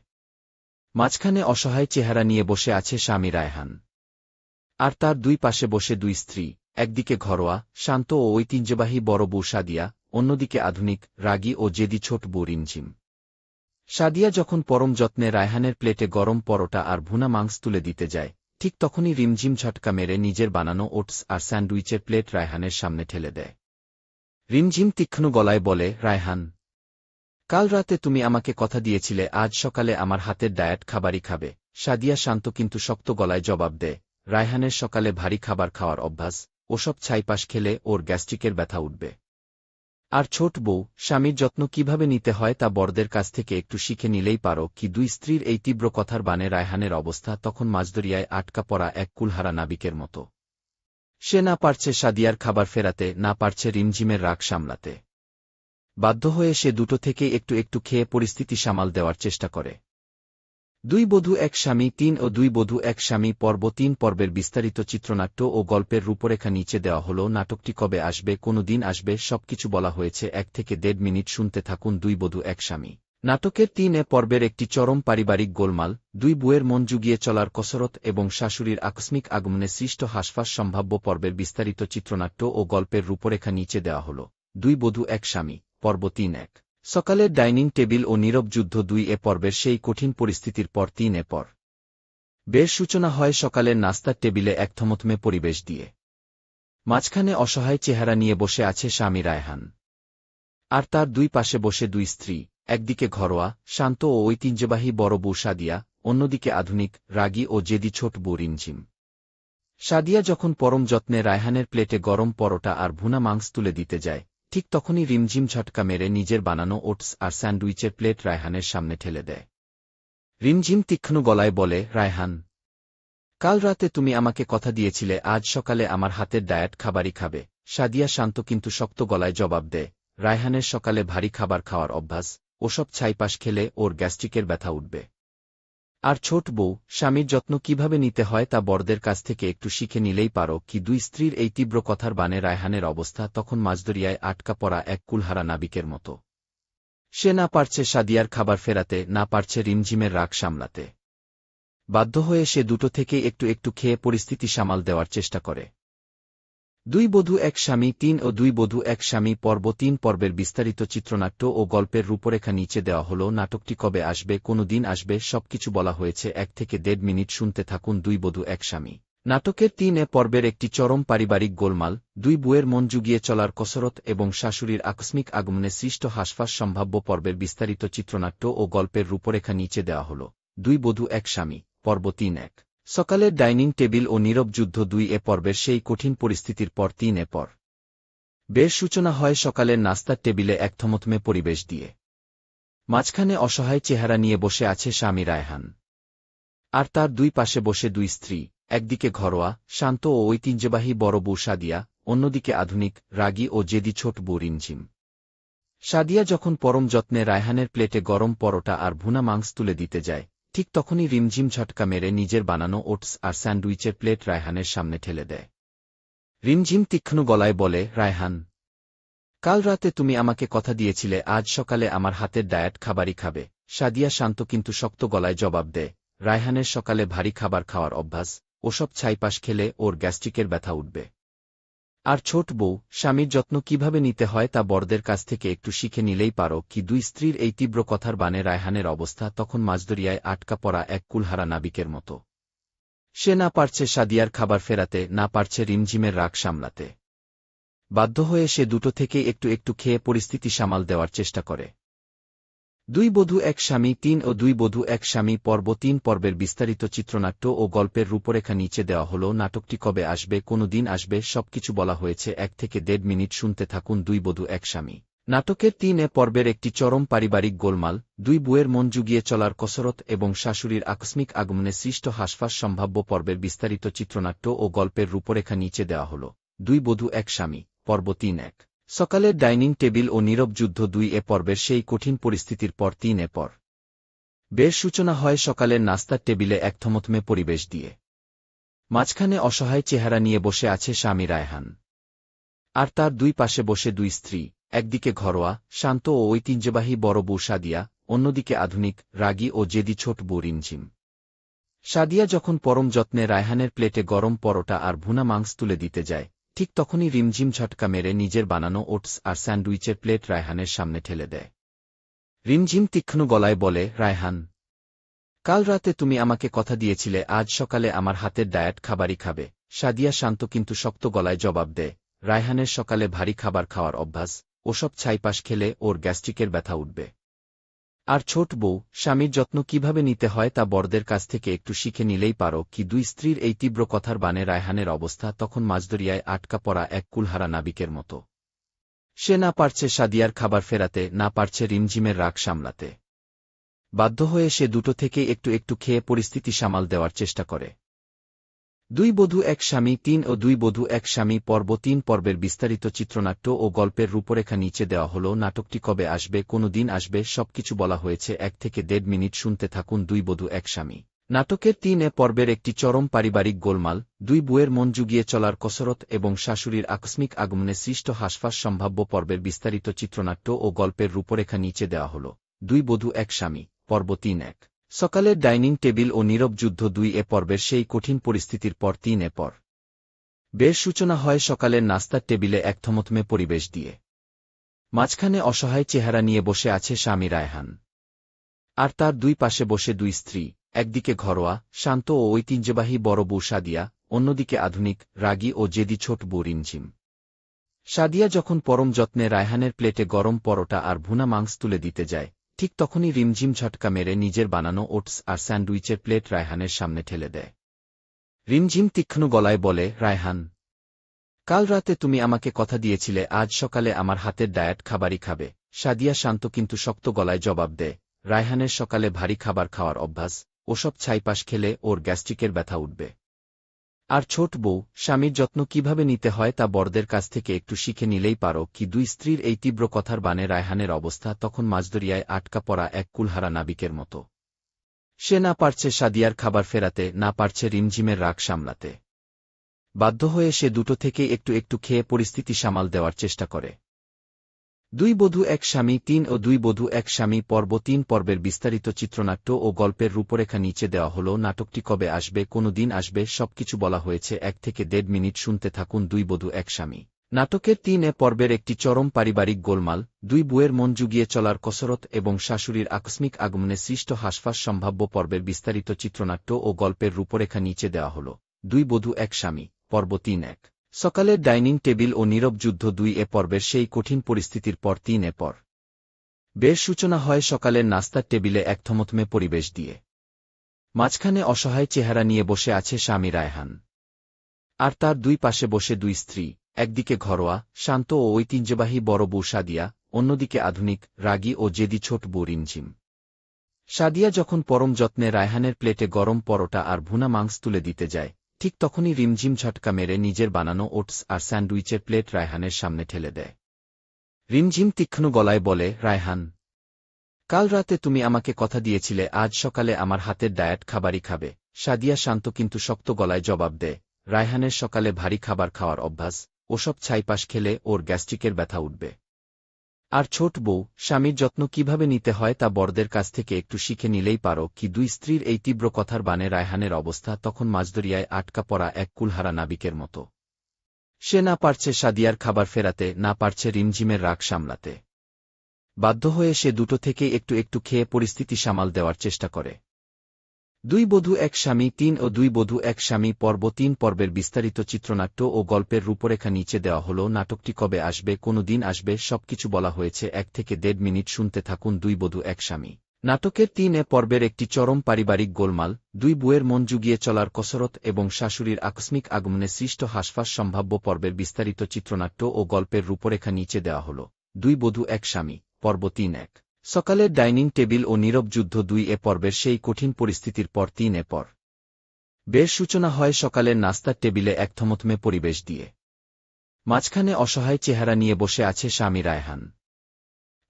Speaker 1: মাঝখানে অসহায় চেহারা নিয়ে বসে আছে স্বামী রায়হান, আর তার দুই পাশে বসে দুই স্ত্রী, একদিকে ঘরোয়া, শান্ত ও ঐতিহ্যবাহী বড় বউ সাদিয়া, অন্যদিকে আধুনিক, রাগী ও জেদি ছোট বউ রিমঝিম। সাদিয়া যখন পরম যত্নে রায়হানের প্লেটে গরম পরোটা আর ভুনা মাংস তুলে দিতে যায়, ঠিক তখনই রিমঝিম ঝটকা মেরে নিজের বানানো ওটস আর স্যান্ডউইচের প্লেট রায়হানের সামনে ঠেলে দেয়। রিমঝিম তীক্ষ্ণ গলায় বলে, রায়হান, কাল রাতে তুমি আমাকে কথা দিয়েছিলে আজ সকালে আমার হাতের ডায়েট খাবারই খাবে। সাদিয়া শান্ত কিন্তু শক্ত গলায় জবাব দেয়, রায়হানের সকালে ভারী খাবার খাওয়ার অভ্যাস, ওসব ছাইপাশ খেলে ওর গ্যাস্ট্রিকের ব্যথা উঠবে। আর ছোট বউ, স্বামীর যত্ন কিভাবে নিতে হয় তা বড়দের কাছ থেকে একটু শিখে নিলেই পারো। কি দুই স্ত্রীর এই তীব্র কথার বানে রায়হানের অবস্থা তখন মাঝদরিয়ায় আটকা পড়া এক কুলহারা নাবিকের মতো। সে না পারছে সাদিয়ার খাবার ফেরাতে, না পারছে রিমঝিমের রাগ সামলাতে। বাধ্য হয়ে সে দুটো থেকেই একটু একটু খেয়ে পরিস্থিতি সামাল দেওয়ার চেষ্টা করে। দুই বধূ এক স্বামী ৩ ও দুই বধূ এক স্বামী পর্ব ৩ পর্বের বিস্তারিত চিত্রনাট্য ও গল্পের রূপরেখা নিচে দেওয়া হল। নাটকটি কবে আসবে, কোনো দিন আসবে, সবকিছু বলা হয়েছে। ১ থেকে ১.৫ মিনিট শুনতে থাকুন। দুই বধূ এক স্বামী নাটকের ৩ পর্বের একটি চরম পারিবারিক গোলমাল, দুই বুয়ের মন জুগিয়ে চলার কসরত এবং শাশুড়ির আকস্মিক আগমনে সৃষ্ট হাসফাস সম্ভাব্য পর্বের বিস্তারিত চিত্রনাট্য ও গল্পের রূপরেখা নিচে দেওয়া হল। দুই বধূ এক স্বামী পর্ব ৩ সকালের ডাইনিং টেবিল ও নীরব যুদ্ধ ২ পর্বের সেই কঠিন পরিস্থিতির পর ৩ পর বের সূচনা হয় সকালের নাস্তার টেবিলে এক থমথমে পরিবেশ দিয়ে। মাঝখানে অসহায় চেহারা নিয়ে বসে আছে স্বামী রায়হান, আর তার দুই পাশে বসে দুই স্ত্রী, একদিকে ঘরোয়া, শান্ত ও ঐতিহ্যবাহী বড় বউ সাদিয়া, অন্যদিকে আধুনিক, রাগী ও জেদি ছোট বউ রিমঝিম। সাদিয়া যখন পরম যত্নে রায়হানের প্লেটে গরম পরোটা আর ভুনা মাংস তুলে দিতে যায়, ঠিক তখনই রিমঝিম ঝটকা মেরে নিজের বানানো ওটস আর স্যান্ডউইচের প্লেট রায়হানের সামনে ঠেলে দেয়। রিমঝিম তীক্ষ্ণ গলায় বলে, রায়হান, কাল রাতে তুমি আমাকে কথা দিয়েছিলে আজ সকালে আমার হাতের ডায়েট খাবারই খাবে। সাদিয়া শান্ত কিন্তু শক্ত গলায় জবাব দেয়, রায়হানের সকালে ভারী খাবার খাওয়ার অভ্যাস, ওসব ছাইপাশ খেলে ওর গ্যাস্ট্রিকের ব্যথা উঠবে। আর ছোট বউ, স্বামীর যত্ন কিভাবে নিতে হয় তা বড়দের কাছ থেকে একটু শিখে নিলেই পারো। কি দুই স্ত্রীর এই তীব্র কথার বানে রায়হানের অবস্থা তখন মাঝদরিয়ায় আটকা পড়া এক কুলহারা নাবিকের মতো। সে না পারছে সাদিয়ার খাবার ফেরাতে, না পারছে রিমঝিমের রাগ সামলাতে। বাধ্য হয়ে সে দুটো থেকেই একটু একটু খেয়ে পরিস্থিতি সামাল দেওয়ার চেষ্টা করে। দুই বধূ এক স্বামী ৩ ও দুই বধূ এক স্বামী পর্ব ৩ পর্বের বিস্তারিত চিত্রনাট্য ও গল্পের রূপরেখা নিচে দেওয়া হল। নাটকটি কবে আসবে, কোনো দিন আসবে, সবকিছু বলা হয়েছে। ১ থেকে ১.৫ মিনিট শুনতে থাকুন। দুই বধূ এক স্বামী নাটকের ৩ পর্বের একটি চরম পারিবারিক গোলমাল, দুই বউয়ের মন জুগিয়ে চলার কসরত এবং শাশুড়ির আকস্মিক আগমনে সৃষ্ট হাসফাস সম্ভাব্য পর্বের বিস্তারিত চিত্রনাট্য ও গল্পের রূপরেখা নিচে দেওয়া হল। দুই বধূ এক স্বামী পর্ব ৩ সকালের ডাইনিং টেবিল ও নীরব যুদ্ধ। ২ পর্বের সেই কঠিন পরিস্থিতির পর ৩ পর বের সূচনা হয় সকালের নাস্তার টেবিলে এক থমথমে পরিবেশ দিয়ে। মাঝখানে অসহায় চেহারা নিয়ে বসে আছে স্বামী রায়হান, আর তার দুই পাশে বসে দুই স্ত্রী। একদিকে ঘরোয়া, শান্ত ও ঐতিহ্যবাহী বড় বউ সাদিয়া, অন্যদিকে আধুনিক, রাগী ও জেদি ছোট বউ রিমঝিম। সাদিয়া যখন পরম যত্নে রায়হানের প্লেটে গরম পরোটা আর ভুনা মাংস তুলে দিতে যায়, ঠিক তখনই রিমঝিম ঝটকা মেরে নিজের বানানো ওটস আর স্যান্ডউইচের প্লেট রায়হানের সামনে ঠেলে দেয়। রিমঝিম তীক্ষ্ণ গলায় বলে, রায়হান, কাল রাতে তুমি আমাকে কথা দিয়েছিলে আজ সকালে আমার হাতের ডায়েট খাবারই খাবে। সাদিয়া শান্ত কিন্তু শক্ত গলায় জবাব দেয়, রায়হানের সকালে ভারী খাবার খাওয়ার অভ্যাস, ওসব ছাইপাশ খেলে ওর গ্যাস্ট্রিকের ব্যথা উঠবে। আর ছোট বউ, স্বামীর যত্ন কিভাবে নিতে হয় তা বড়দের কাছ থেকে একটু শিখে নিলেই পারো কি। দুই স্ত্রীর এই তীব্র কথার বানে রায়হানের অবস্থা তখন মাঝদরিয়ায় আটকা পড়া এক কুলহারা নাবিকের মতো। সে না পারছে সাদিয়ার খাবার ফেরাতে, না পারছে রিমঝিমের রাগ সামলাতে। বাধ্য হয়ে সে দুটো থেকে একটু একটু খেয়ে পরিস্থিতি সামাল দেওয়ার চেষ্টা করে। দুই বধূ এক স্বামী ৩ ও দুই বধূ এক স্বামী পর্ব ৩ পর্বের বিস্তারিত চিত্রনাট্য ও গল্পের রূপরেখা নিচে দেওয়া হল। নাটকটি কবে আসবে, কোনো দিন আসবে, সবকিছু বলা হয়েছে। ১ থেকে ১.৫ মিনিট শুনতে থাকুন। দুই বধূ এক স্বামী নাটকের ৩ পর্বের একটি চরম পারিবারিক গোলমাল, দুই বউয়ের মন জুগিয়ে চলার কসরত এবং শাশুড়ির আকস্মিক আগমনে সৃষ্ট হাসফাস সম্ভাব্য পর্বের বিস্তারিত চিত্রনাট্য ও গল্পের রূপরেখা নিচে দেওয়া হল। দুই বধূ এক স্বামী পর্ব ৩ সকালের ডাইনিং টেবিল ও নীরব যুদ্ধ। ২ পর্বের সেই কঠিন পরিস্থিতির পর ৩ পর বের সূচনা হয় সকালের নাস্তার টেবিলে এক থমথমে পরিবেশ দিয়ে। মাঝখানে অসহায় চেহারা নিয়ে বসে আছে স্বামী রায়হান, আর তার দুই পাশে বসে দুই স্ত্রী। একদিকে ঘরোয়া, শান্ত ও ঐতিহ্যবাহী বড় বউ সাদিয়া, অন্যদিকে আধুনিক, রাগী ও জেদি ছোট বউ রিমঝিম। সাদিয়া যখন পরম যত্নে রায়হানের প্লেটে গরম পরোটা আর ভুনা মাংস তুলে দিতে যায়, ঠিক তখনই রিমঝিম ঝটকা মেরে নিজের বানানো ওটস আর স্যান্ডউইচের প্লেট রায়হানের সামনে ঠেলে দেয়। রিমঝিম তীক্ষ্ণ গলায় বলে, রায়হান, কাল রাতে তুমি আমাকে কথা দিয়েছিলে আজ সকালে আমার হাতের ডায়েট খাবারই খাবে। সাদিয়া শান্ত কিন্তু শক্ত গলায় জবাব দেয়, রায়হানের সকালে ভারী খাবার খাওয়ার অভ্যাস, ওসব ছাইপাশ খেলে ওর গ্যাস্ট্রিকের ব্যথা উঠবে। আর ছোট বউ, স্বামীর যত্ন কিভাবে নিতে হয় তা বড়দের কাছ থেকে একটু শিখে নিলেই পারো কি। দুই স্ত্রীর এই তীব্র কথার বানে রায়হানের অবস্থা তখন মাঝদরিয়ায় আটকা পড়া এক কুলহারা নাবিকের মতো। সে না পারছে সাদিয়ার খাবার ফেরাতে, না পারছে রিমঝিমের রাগ সামলাতে। বাধ্য হয়ে সে দুটো থেকে একটু একটু খেয়ে পরিস্থিতি সামাল দেওয়ার চেষ্টা করে। দুই বধূ এক স্বামী ৩ ও দুই বধূ এক স্বামী পর্ব ৩ পর্বের বিস্তারিত চিত্রনাট্য ও গল্পের রূপরেখা নিচে দেওয়া হল। নাটকটি কবে আসবে, কোনো দিন আসবে, সবকিছু বলা হয়েছে। ১ থেকে ১.৫ মিনিট শুনতে থাকুন। দুই বধূ এক স্বামী নাটকের ৩ পর্বের একটি চরম পারিবারিক গোলমাল, দুই বউয়ের মন জুগিয়ে চলার কসরত এবং শাশুড়ির আকস্মিক আগমনে সৃষ্ট হাসফাস সম্ভাব্য পর্বের বিস্তারিত চিত্রনাট্য ও গল্পের রূপরেখা নিচে দেওয়া হল। দুই বধূ এক স্বামী পর্ব ৩ সকালের ডাইনিং টেবিল ও নীরব যুদ্ধ। ২ পর্বের সেই কঠিন পরিস্থিতির পর ৩ পর বের সূচনা হয় সকালের নাস্তার টেবিলে এক থমথমে পরিবেশ দিয়ে। মাঝখানে অসহায় চেহারা নিয়ে বসে আছে স্বামী রায়হান, আর তার দুই পাশে বসে দুই স্ত্রী। একদিকে ঘরোয়া, শান্ত ও ঐতিহ্যবাহী বড় বউ সাদিয়া, অন্যদিকে আধুনিক, রাগী ও জেদি ছোট বউ রিমঝিম। সাদিয়া যখন পরম যত্নে রায়হানের প্লেটে গরম পরোটা আর ভুনা মাংস তুলে দিতে যায়, ঠিক তখনই রিমঝিম ঝটকা মেরে নিজের বানানো ওটস আর স্যান্ডউইচের প্লেট রায়হানের সামনে ঠেলে দেয়। রিমঝিম তীক্ষ্ণ গলায় বলে, রায়হান, কাল রাতে তুমি আমাকে কথা দিয়েছিলে আজ সকালে আমার হাতের ডায়েট খাবারই খাবে। সাদিয়া শান্ত কিন্তু শক্ত গলায় জবাব দেয়, রায়হানের সকালে ভারী খাবার খাওয়ার অভ্যাস, ওসব ছাইপাশ খেলে ওর গ্যাস্ট্রিকের ব্যথা উঠবে। আর ছোট বউ, স্বামীর যত্ন কিভাবে নিতে হয় তা বড়দের কাছ থেকে একটু শিখে নিলেই পারো কি। দুই স্ত্রীর এই তীব্র কথার বানে রায়হানের অবস্থা তখন মাঝদরিয়ায় আটকা পড়া এক কুলহারা নাবিকের মতো। সে না পারছে সাদিয়ার খাবার ফেরাতে, না পারছে রিমঝিমের রাগ সামলাতে। বাধ্য হয়ে সে দুটো থেকে একটু একটু খেয়ে পরিস্থিতি সামাল দেওয়ার চেষ্টা করে। দুই বধূ এক স্বামী ৩ ও দুই বধূ এক স্বামী পর্ব ৩ পর্বের বিস্তারিত চিত্রনাট্য ও গল্পের রূপরেখা নিচে দেওয়া হল। নাটকটি কবে আসবে, কোনো দিন আসবে, সবকিছু বলা হয়েছে। ১ থেকে ১.৫ মিনিট শুনতে থাকুন। দুই বধূ এক স্বামী নাটকের ৩ পর্বের একটি চরম পারিবারিক গোলমাল, দুই বুয়ের মন জুগিয়ে চলার কসরত এবং শাশুড়ির আকস্মিক আগমনে সৃষ্ট হাসফাস সম্ভাব্য পর্বের বিস্তারিত চিত্রনাট্য ও গল্পের রূপরেখা নিচে দেওয়া হল। দুই বধূ এক স্বামী পর্ব ৩ সকালের ডাইনিং টেবিল ও নীরব যুদ্ধ ২ পর্বের সেই কঠিন পরিস্থিতির পর ৩ পর বের সূচনা হয় সকালের নাস্তার টেবিলে এক থমথমে পরিবেশ দিয়ে। মাঝখানে অসহায় চেহারা নিয়ে বসে আছে স্বামী রায়হান, আর তার দুই পাশে বসে দুই স্ত্রী, একদিকে ঘরোয়া, শান্ত ও ঐতিহ্যবাহী বড় বউ সাদিয়া, অন্যদিকে আধুনিক, রাগী ও জেদি ছোট বউ রিমঝিম। সাদিয়া যখন পরম যত্নে রায়হানের প্লেটে গরম পরোটা আর ভুনা মাংস তুলে দিতে যায়, ঠিক তখনই রিমঝিম ঝটকা মেরে নিজের বানানো ওটস আর স্যান্ডউইচের প্লেট রায়হানের সামনে ঠেলে দেয়। রিমঝিম তীক্ষ্ণ গলায় বলে, রায়হান, কাল রাতে তুমি আমাকে কথা দিয়েছিলে আজ সকালে আমার হাতের ডায়েট খাবারই খাবে। সাদিয়া শান্ত কিন্তু শক্ত গলায় জবাব দেয়, রায়হানের সকালে ভারী খাবার খাওয়ার অভ্যাস, ওসব ছাইপাশ খেলে ওর গ্যাস্ট্রিকের ব্যথা উঠবে। আর ছোট বউ, স্বামীর যত্ন কিভাবে নিতে হয় তা বড়দের কাছ থেকে একটু শিখে নিলেই পারো। কি দুই স্ত্রীর এই তীব্র কথার বানে রায়হানের অবস্থা তখন মাঝদরিয়ায় আটকা পড়া এক কুলহারা নাবিকের মতো। সে না পারছে সাদিয়ার খাবার ফেরাতে, না পারছে রিমঝিমের রাগ সামলাতে। বাধ্য হয়ে সে দুটো থেকেই একটু একটু খেয়ে পরিস্থিতি সামাল দেওয়ার চেষ্টা করে। দুই বধূ এক স্বামী ৩ ও দুই বধূ এক স্বামী পর্ব ৩ পর্বের বিস্তারিত চিত্রনাট্য ও গল্পের রূপরেখা নিচে দেওয়া হল। নাটকটি কবে আসবে, কোনো দিন আসবে, সবকিছু বলা হয়েছে। ১ থেকে ১.৫ মিনিট শুনতে থাকুন। দুই বধূ এক স্বামী নাটকের ৩ পর্বের একটি চরম পারিবারিক গোলমাল, দুই বুয়ের মন জুগিয়ে চলার কসরত এবং শাশুড়ির আকস্মিক আগমনে সৃষ্ট হাসফাস সম্ভাব্য পর্বের বিস্তারিত চিত্রনাট্য ও গল্পের রূপরেখা নিচে দেওয়া হল। দুই বধূ এক স্বামী পর্ব ৩ সকালের ডাইনিং টেবিল ও নীরব যুদ্ধ ২ পর্বের সেই কঠিন পরিস্থিতির পর ৩ পর বের সূচনা হয় সকালের নাস্তার টেবিলে এক থমথমে পরিবেশ দিয়ে। মাঝখানে অসহায় চেহারা নিয়ে বসে আছে স্বামী রায়হান,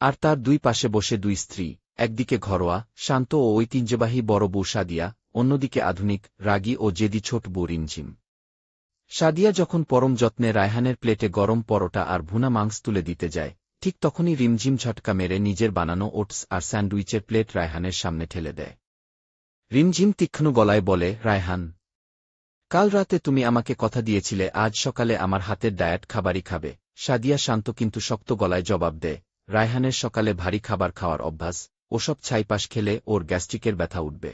Speaker 1: আর তার দুই পাশে বসে দুই স্ত্রী, একদিকে ঘরোয়া, শান্ত ও ঐতিহ্যবাহী বড় বউ সাদিয়া, অন্যদিকে আধুনিক, রাগী ও জেদি ছোট বউ রিমঝিম। সাদিয়া যখন পরম যত্নে রায়হানের প্লেটে গরম পরোটা আর ভুনা মাংস তুলে দিতে যায়, ঠিক তখনই রিমঝিম ঝটকা মেরে নিজের বানানো ওটস আর স্যান্ডউইচের প্লেট রায়হানের সামনে ঠেলে দেয়। রিমঝিম তীক্ষ্ণ গলায় বলে, রায়হান, কাল রাতে তুমি আমাকে কথা দিয়েছিলে আজ সকালে আমার হাতের ডায়েট খাবারই খাবে। সাদিয়া শান্ত কিন্তু শক্ত গলায় জবাব দেয়, রায়হানের সকালে ভারী খাবার খাওয়ার অভ্যাস, ওসব ছাইপাশ খেলে ওর গ্যাস্ট্রিকের ব্যথা উঠবে।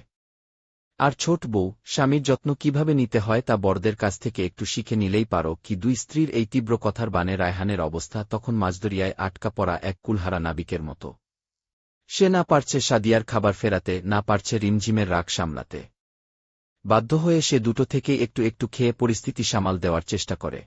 Speaker 1: আর ছোট বউ, স্বামীর যত্ন কিভাবে নিতে হয় তা বড়দের কাছ থেকে একটু শিখে নিলেই পারো। কি দুই স্ত্রীর এই তীব্র কথার বানে রায়হানের অবস্থা তখন মাঝদরিয়ায় আটকা পড়া এক কুলহারা নাবিকের মতো। সে না পারছে সাদিয়ার খাবার ফেরাতে, না পারছে রিমঝিমের রাগ সামলাতে। বাধ্য হয়ে সে দুটো থেকেই একটু একটু খেয়ে পরিস্থিতি সামাল দেওয়ার চেষ্টা করে।